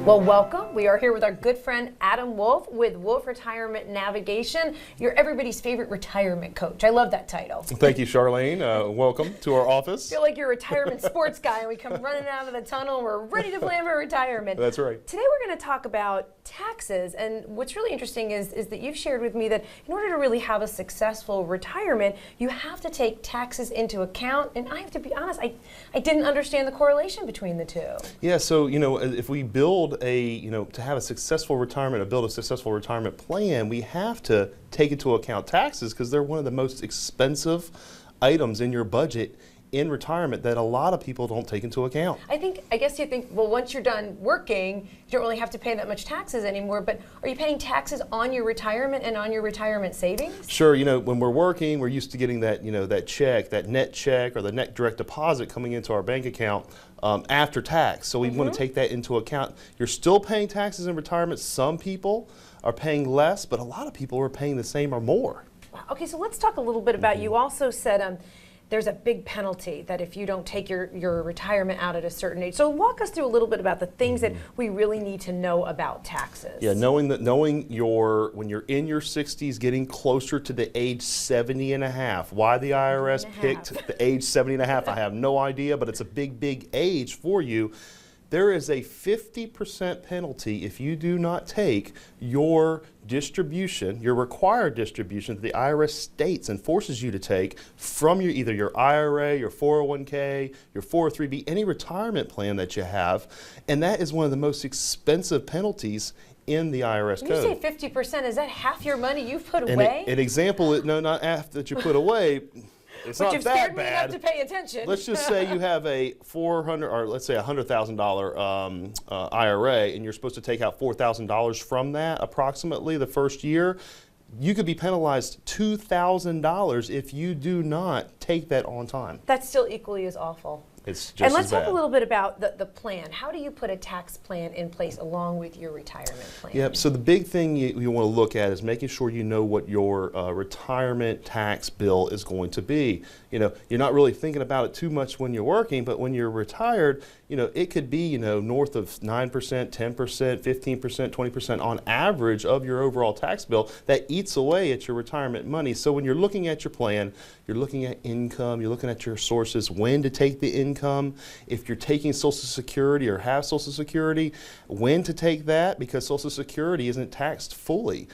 Well, welcome. We are here with our good friend Adam Wolf with Wolf Retirement Navigation. You're everybody's favorite retirement coach. I love that title. Thank you, Charlene. Welcome to our office. I feel like you're a retirement sports guy and we come running out of the tunnel and we're ready to plan for retirement. That's right. Today we're going to talk about taxes, and what's really interesting is that you've shared with me that in order to really have a successful retirement, you have to take taxes into account, and I have to be honest, I didn't understand the correlation between the two. Yeah, so if we build to have a successful retirement, or build a successful retirement plan, we have to take into account taxes because they're one of the most expensive items in your budget in retirement that a lot of people don't take into account. I guess you think, well, once you're done working, you don't really have to pay that much taxes anymore, but are you paying taxes on your retirement and on your retirement savings? Sure, when we're working, we're used to getting that, that check, that net check or the net direct deposit coming into our bank account after tax. So we want to take that into account. You're still paying taxes in retirement. Some people are paying less, but a lot of people are paying the same or more. Okay, so let's talk a little bit about, you also said there's a big penalty that if you don't take your retirement out at a certain age. So walk us through a little bit about the things that we really need to know about taxes. Yeah, knowing when you're in your 60s, getting closer to the age 70 and a half. Why the IRS picked the age 70 and a half, I have no idea, but it's a big age for you. There is a 50% penalty if you do not take your distribution, your required distribution that the IRS states and forces you to take from either your IRA, your 401k, your 403b, any retirement plan that you have. And that is one of the most expensive penalties in the IRS code. When you say 50%, is that half your money you've put away? An example, no, not half that you put away. It's but not you've that scared bad. Me enough to pay attention. Let's just say you have a $400 or let's say $100,000 IRA, and you're supposed to take out $4,000 from that approximately the first year. You could be penalized $2,000 if you do not take that on time. That's still equally as awful. It's just and let's as bad. talk a little bit about the plan. How do you put a tax plan in place along with your retirement plan? Yep, so the big thing you want to look at is making sure you know what your retirement tax bill is going to be. You're not really thinking about it too much when you're working, but when you're retired, it could be, north of 9%, 10%, 15%, 20% on average of your overall tax bill that eats away at your retirement money. So when you're looking at your plan, you're looking at income, you're looking at your sources, when to take the income, if you're taking Social Security or have Social Security, when to take that, because Social Security isn't taxed fully.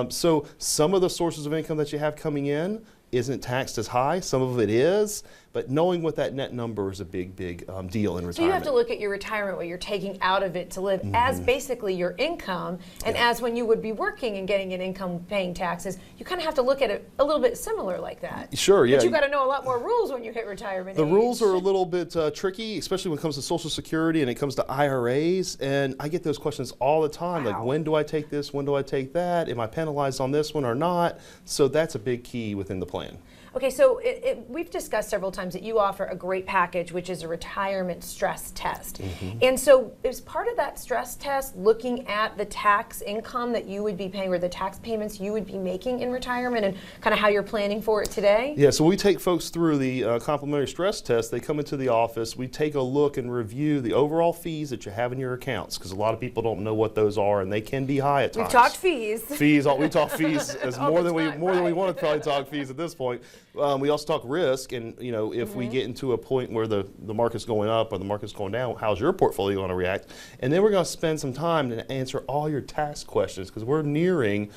So some of the sources of income that you have coming in isn't taxed as high, some of it is, but knowing what that net number is a big deal in retirement. So you have to look at your retirement, what you're taking out of it to live as basically your income, and as when you would be working and getting an income paying taxes, you kind of have to look at it a little bit similar like that. Sure, yeah. But you've got to know a lot more rules when you hit retirement The age. rules are a little bit tricky, especially when it comes to Social Security and it comes to IRAs, and I get those questions all the time, like when do I take this, when do I take that, am I penalized on this one or not? So that's a big key within the plan. Okay, so we've discussed several times that you offer a great package, which is a retirement stress test. And so is part of that stress test looking at the tax income that you would be paying or the tax payments you would be making in retirement and kind of how you're planning for it today? Yeah, so we take folks through the complimentary stress test. They come into the office. We take a look and review the overall fees that you have in your accounts, because a lot of people don't know what those are, and they can be high at times. We've talked fees. We talk fees as more than we want to probably talk fees at this point. We also talk risk, and if we get into a point where the market's going up or the market's going down, how's your portfolio going to react? And then we're going to spend some time to answer all your tax questions, because we're nearing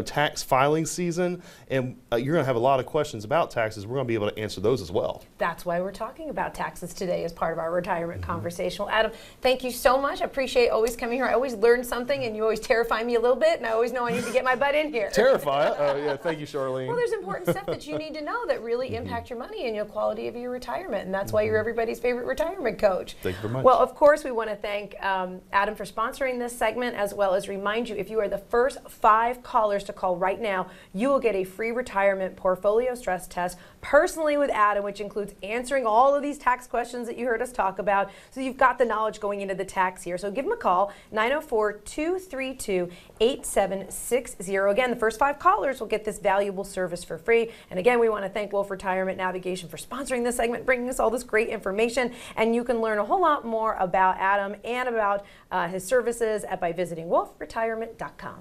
tax filing season, and you're going to have a lot of questions about taxes. We're going to be able to answer those as well. That's why we're talking about taxes today as part of our retirement conversation. Well, Adam, thank you so much. I appreciate always coming here. I always learn something, and you always terrify me a little bit, and I always know I need to get my butt in here. Terrify? Yeah, thank you, Charlene. Well, there's important stuff that you need to know that really impact your money and your quality of your retirement, and that's why you're everybody's favorite retirement coach. Thank you very much. Well, of course, we want to thank Adam for sponsoring this segment, as well as remind you, if you are the first 5 callers to call right now, you will get a free retirement portfolio stress test personally with Adam, which includes answering all of these tax questions that you heard us talk about. So you've got the knowledge going into the tax year. So give him a call, 904-232-8760. Again, the first 5 callers will get this valuable service for free. And again, we want to thank Wolf Retirement Navigation for sponsoring this segment, bringing us all this great information. And you can learn a whole lot more about Adam and about his services by visiting wolfretirement.com.